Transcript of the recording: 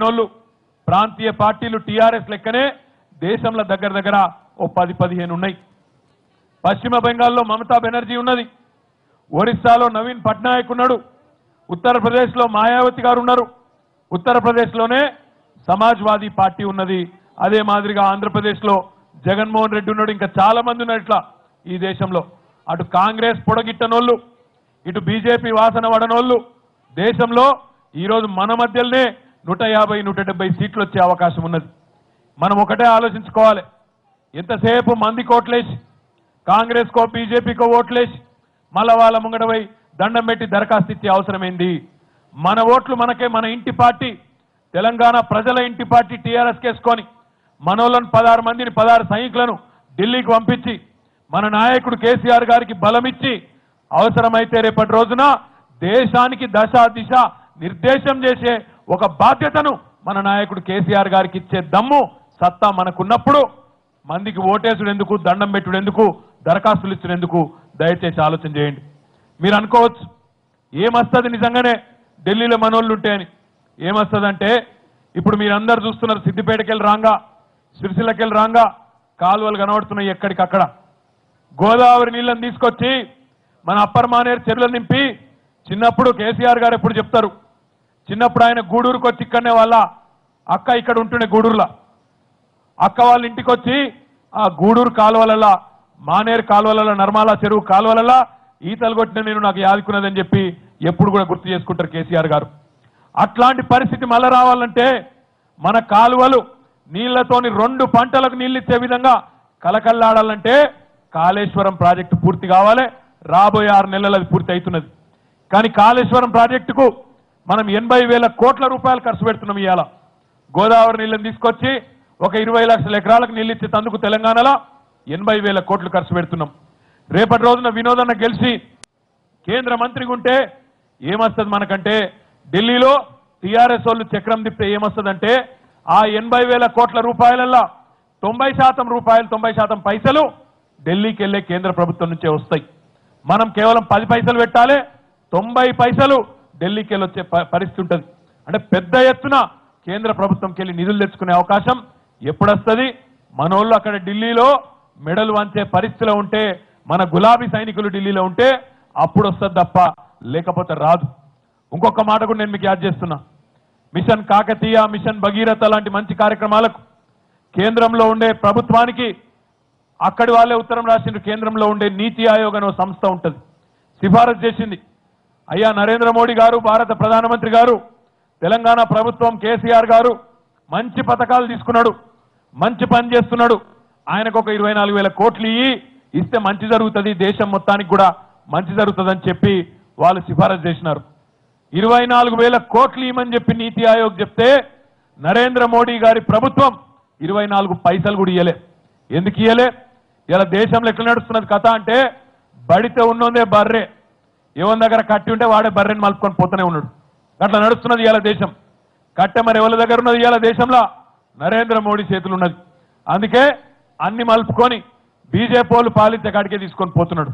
నోళ్ళు ప్రాంతీయ పార్టీలు టీఆర్ఎస్ లెక్కనే దేశంలో దగ్గర ఓ 10-15 ఉన్నాయి. పశ్చిమ బెంగాల్లో మమతా బెనర్జీ ఉన్నది, ఒరిస్సాలో నవీన్ పట్నాయక్ ఉన్నాడు, ఉత్తరప్రదేశ్లో మాయావతి గారు ఉన్నారు, ఉత్తరప్రదేశ్లోనే సమాజ్వాదీ పార్టీ ఉన్నది, అదే మాదిరిగా ఆంధ్రప్రదేశ్లో జగన్మోహన్ రెడ్డి ఉన్నాడు, ఇంకా చాలా మంది ఉన్నారు. ఇట్లా ఈ దేశంలో అటు కాంగ్రెస్ పొడగిట్టనోళ్ళు ఇటు బీజేపీ వాసన వడనోళ్ళు దేశంలో ఈరోజు మన మధ్యలోనే 150-170 సీట్లు వచ్చే అవకాశం ఉన్నది. మనం ఒకటే ఆలోచించుకోవాలి, ఎంతసేపు మంది కోట్లేసి కాంగ్రెస్కో బీజేపీకో ఓట్లేసి మళ్ళా వాళ్ళ ముంగడపై దండం పెట్టి దరఖాస్తు ఇచ్చే అవసరమైంది. మన ఓట్లు మనకే, మన ఇంటి పార్టీ తెలంగాణ ప్రజల ఇంటి పార్టీ టీఆర్ఎస్ కేసుకొని మనోళ్ళను 16 మందిని 16 సైనికులను ఢిల్లీకి పంపించి మన నాయకుడు కేసీఆర్ గారికి బలమిచ్చి అవసరమైతే రేపటి రోజున దేశానికి దశ దిశ నిర్దేశం చేసే ఒక బాధ్యతను మన నాయకుడు కేసీఆర్ గారికి ఇచ్చే దమ్ము సత్తా మనకున్నప్పుడు మందికి ఓటేసుడు ఎందుకు, దండం పెట్టుడు ఎందుకు, దరఖాస్తులు ఇచ్చినందుకు దయచేసి ఆలోచన చేయండి. మీరు అనుకోవచ్చు ఏమొస్తుంది నిజంగానే ఢిల్లీలో మనోళ్ళు ఉంటే అని. ఏమొస్తుందంటే ఇప్పుడు మీరందరూ చూస్తున్నారు, సిద్దిపేటకెళ్ళి రాంగా సిరిసిల్లకెళ్ళి రాంగా కాలువలు కనబడుతున్నాయి ఎక్కడికక్కడ. గోదావరి నీళ్ళని తీసుకొచ్చి మన అప్పర్ మానేరు చెరువులు నింపి, చిన్నప్పుడు కేసీఆర్ గారు ఎప్పుడు చెప్తారు, చిన్నప్పుడు ఆయన గూడూరుకు వచ్చి ఇక్కడనే వాళ్ళ అక్క ఇక్కడ ఉంటుండే గూడూరులో, అక్క వాళ్ళ ఇంటికి వచ్చి ఆ గూడూరు కాలువలలో మానేరు కాలువలలో నర్మాల చెరువు కాలువలలో ఈతలు కొట్టిన నేను నాకు యాదుకున్నదని చెప్పి ఎప్పుడు కూడా గుర్తు చేసుకుంటారు కేసీఆర్ గారు. అట్లాంటి పరిస్థితి మళ్ళా రావాలంటే మన కాలువలు నీళ్లతోని 2 పంటలకు నీళ్ళు ఇచ్చే విధంగా కలకల్లాడాలంటే కాళేశ్వరం ప్రాజెక్టు పూర్తి కావాలి. రాబోయే 6 నెలలు అది పూర్తి అవుతున్నది. కానీ కాళేశ్వరం ప్రాజెక్టుకు మనం 80,000 కోట్ల రూపాయలు ఖర్చు పెడుతున్నాం. ఇవాళ గోదావరి నీళ్ళని తీసుకొచ్చి ఒక 20 లక్షల ఎకరాలకు నీళ్ళు ఇచ్చే తందుకు తెలంగాణలో 80,000 కోట్లు ఖర్చు పెడుతున్నాం. రేపటి రోజున వినోదన్న గెలిచి కేంద్ర మంత్రిగా ఉంటే ఏమొస్తుంది మనకంటే, ఢిల్లీలో టీఆర్ఎస్ వాళ్ళు చక్రం తిప్పితే ఏమొస్తుందంటే ఆ 80,000 కోట్ల రూపాయలల్లో 90% రూపాయలు 90% పైసలు ఢిల్లీకి వెళ్ళే కేంద్ర ప్రభుత్వం నుంచే వస్తాయి. మనం కేవలం 10 పైసలు పెట్టాలి, 90 పైసలు ఢిల్లీకి వెళ్ళి వచ్చే పరిస్థితి ఉంటుంది. అంటే పెద్ద ఎత్తున కేంద్ర ప్రభుత్వంకి వెళ్ళి నిధులు తెచ్చుకునే అవకాశం ఎప్పుడు వస్తుంది? మనోళ్ళు అక్కడ ఢిల్లీలో మెడలు వంచే పరిస్థితిలో ఉంటే, మన గులాబీ సైనికులు ఢిల్లీలో ఉంటే అప్పుడు వస్తుంది తప్ప లేకపోతే రాదు. ఇంకొక మాట కూడా నేను మీకు యాద్ చేస్తున్నా, మిషన్ కాకతీయ, మిషన్ భగీరథ లాంటి మంచి కార్యక్రమాలకు కేంద్రంలో ఉండే ప్రభుత్వానికి అక్కడి వాళ్ళే ఉత్తరం రాసిండ్రు. కేంద్రంలో ఉండే నీతి ఆయోగ్ అనే సంస్థ ఉంటుంది, సిఫారసు చేసింది, అయ్యా నరేంద్ర మోడీ గారు భారత ప్రధానమంత్రి గారు, తెలంగాణ ప్రభుత్వం కేసీఆర్ గారు మంచి పథకాలు తీసుకున్నాడు, మంచి పని చేస్తున్నాడు, ఆయనకు ఒక 24,000 కోట్లు ఇస్తే మంచి జరుగుతుంది, దేశం మొత్తానికి కూడా మంచి జరుగుతుందని చెప్పి వాళ్ళు సిఫారసు చేసినారు. 24,000 కోట్లు ఇవ్వమని చెప్పి నీతి ఆయోగ్ చెప్తే నరేంద్ర మోడీ గారి ప్రభుత్వం 24 పైసలు కూడా ఇయ్యలే. ఎందుకు ఇయ్యలే? ఇలా దేశంలో ఎట్లా నడుస్తున్నది కథ అంటే, బడితే ఉన్నోందే బర్రె, ఎవరి దగ్గర కట్టి ఉంటే వాడే బర్రెని మలుపుకొని పోతూనే ఉన్నాడు. అట్లా నడుస్తున్నది ఇవాళ దేశం. కట్టె మరి ఎవరి దగ్గర ఉన్నది ఇవాళ దేశంలో? నరేంద్ర మోడీ చేతులు ఉన్నది. అందుకే అన్ని మలుపుకొని బీజేపీ వాళ్ళు పాలించే కాడికే తీసుకొని పోతున్నాడు.